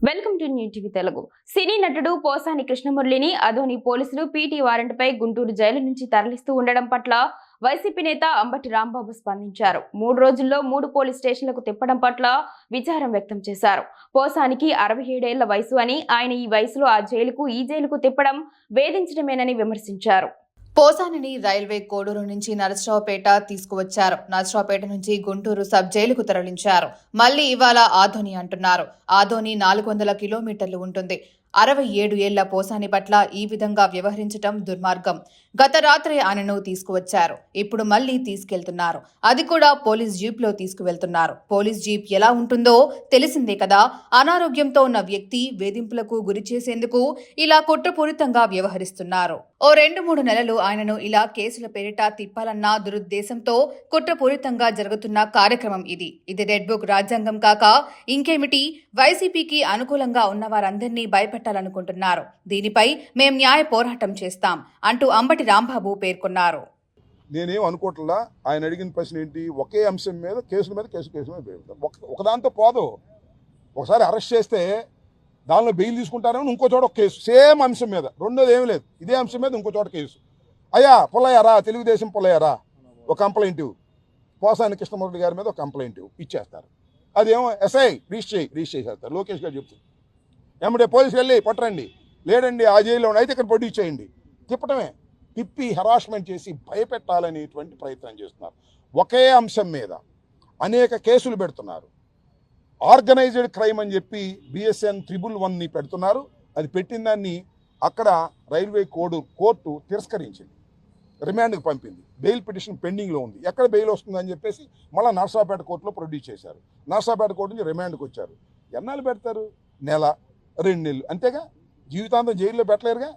Welcome to new TV Telugu. Cine నటుడు పోసాని కృష్ణమురళిని అదోని పోలీసులు PT వారెంట్పై Guntur jail నుంచి తరలిస్తూ ఉండడం పట్ల వైసీపీ నేత అంబటి రాంబాబు స్పందించారు. 3 రోజుల్లో 3 పోలీస్ స్టేషన్లకు తిప్పడం పట్ల విచారం వ్యక్తం చేశారు. పోసానికి 67 ఏళ్ల వయసు అని, ఆయన ఈ వయసులో ఆ జైలుకు ఈ జైలుకు తిప్పడం వేధించడమేనని విమర్శించారు. పోసానిని రైల్వే కోడూరు నుంచి నరసరావుపేట తీసుకువచ్చారు. నరసరావుపేట నుంచి గుంటూరు సబ్ జైలుకు తరలించారు. మళ్లీ ఇవాళ ఆదోని అంటున్నారు. ఆదోని 400 కిలోమీటర్లు ఉంటుంది. 67 ఏళ్ల పోసాని పట్ల ఈ విధంగా వ్యవహరించడం దుర్మార్గం. గత రాత్రి ఆయనను తీసుకువచ్చారు. ఇప్పుడు మళ్లీ తీసుకెళ్తున్నారు. అది కూడా పోలీస్ జీప్లో తీసుకువెళ్తున్నారు. పోలీస్ జీప్ ఎలా ఉంటుందో తెలిసిందే కదా. అనారోగ్యంతో ఉన్న వ్యక్తి వేధింపులకు గురి చేసేందుకు ఇలా కుట్రపూరితంగా వ్యవహరిస్తున్నారు. ఓ 2-3 నెలలు ఆయనను ఇలా కేసుల పేరిట తిప్పాలన్న దురుద్దేశంతో కుట్రపూరితంగా జరుగుతున్న కార్యక్రమం ఇది. రెడ్ బుక్ రాజ్యాంగం కాక ఇంకేమిటి? వైసీపీకి అనుకూలంగా ఉన్న వారందరినీ భయపెట్టాలనుకుంటున్నారు. దీనిపై మేం న్యాయ పోరాటం చేస్తాం అంటూ అంబటి రాంబాబు పేర్కొన్నారు. నేనేం అనుకోవట్లా. ఆయన అడిగిన ప్రశ్న ఏంటి? ఒకే అంశం మీద కేసుల మీద ఒకదాంతో పోదు. ఒకసారి అరెస్ట్ చేస్తే దానిలో బెయిల్ తీసుకుంటారని ఇంకో చోట ఒక కేసు, సేమ్ అంశం మీద. రెండోది ఏమి లేదు, ఇదే అంశం మీద ఇంకో చోట కేసు. అయ్యా పుల్లయ్యారా, తెలుగుదేశం పుల్లయ్యారా, ఒక కంప్లైంట్ పోసాని కృష్ణమురళి గారి మీద ఒక కంప్లైంట్ ఇచ్చేస్తారు. అదేమో ఎస్ఐ రిజిస్టర్ చేసేస్తారు. లోకేష్ గారు చెప్తుంది ఏమంటే పోలీసులు వెళ్ళి పట్టరండి, లేడండి ఆ జైల్లో అయితే ఇక్కడ ప్రొడ్యూస్ చేయండి. తిప్పి హెరాస్మెంట్ చేసి భయపెట్టాలనేటువంటి ప్రయత్నం చేస్తున్నారు. ఒకే అంశం మీద అనేక కేసులు పెడుతున్నారు. ఆర్గనైజ్డ్ క్రైమ్ అని చెప్పి BSN 111ని పెడుతున్నారు. అది పెట్టిన దాన్ని అక్కడ రైల్వే కోర్టు తిరస్కరించింది, రిమాండ్కి పంపింది. బెయిల్ పిటిషన్ పెండింగ్లో ఉంది. ఎక్కడ బెయిల్ వస్తుందని చెప్పేసి మళ్ళీ నర్సాపేట కోర్టులో ప్రొడ్యూస్ చేశారు. నర్సాపేట కోర్టు నుంచి రిమాండ్కి వచ్చారు. ఎన్నాళ్ళు పెడతారు? నెల, 2 నెలలు అంతేగా. జీవితాంతం జైల్లో పెట్టలేరుగా.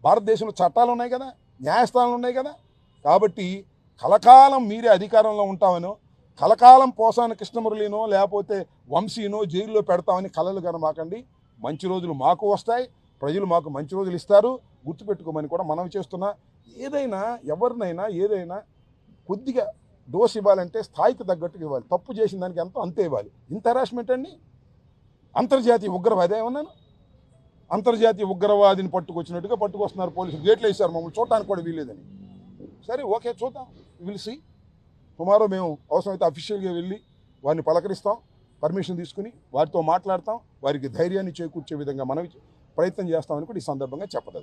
భారతదేశంలో చట్టాలు ఉన్నాయి కదా, న్యాయస్థానాలు ఉన్నాయి కదా. కాబట్టి కలకాలం మీరే అధికారంలో ఉంటామనో, కలకాలం పోసాని కృష్ణమురళినో లేకపోతే వంశీనో జైల్లో పెడతామని కలలు కనమాకండి. మంచి రోజులు మాకు వస్తాయి, ప్రజలు మాకు మంచి రోజులు ఇస్తారు, గుర్తుపెట్టుకోమని కూడా మనం చేస్తున్నా. ఏదైనా ఎవరినైనా ఏదైనా కొద్దిగా డోస్ ఇవ్వాలంటే స్థాయికి తగ్గట్టుగా ఇవ్వాలి. తప్పు చేసిన దానికి ఎంతో అంతే ఇవ్వాలి. ఇంత హెరాస్మెంట్ అండి. అంతర్జాతీయ ఉగ్రవాది ఏమన్నాను? అంతర్జాతీయ ఉగ్రవాదిని పట్టుకొచ్చినట్టుగా పట్టుకొస్తున్నారు పోలీసులు. గేట్లు వేసారు, మమ్మల్ని చూడటానికి కూడా వీల్లేదని. సరే ఓకే, చూద్దాం, పిలిచి టుమారో మేము అవసరమైతే అఫీషియల్గా వెళ్ళి వారిని పలకరిస్తాం, పర్మిషన్ తీసుకుని వారితో మాట్లాడతాం, వారికి ధైర్యాన్ని చేకూర్చే విధంగా మనం ప్రయత్నం చేస్తామని కూడా ఈ సందర్భంగా చెప్పదలుచు.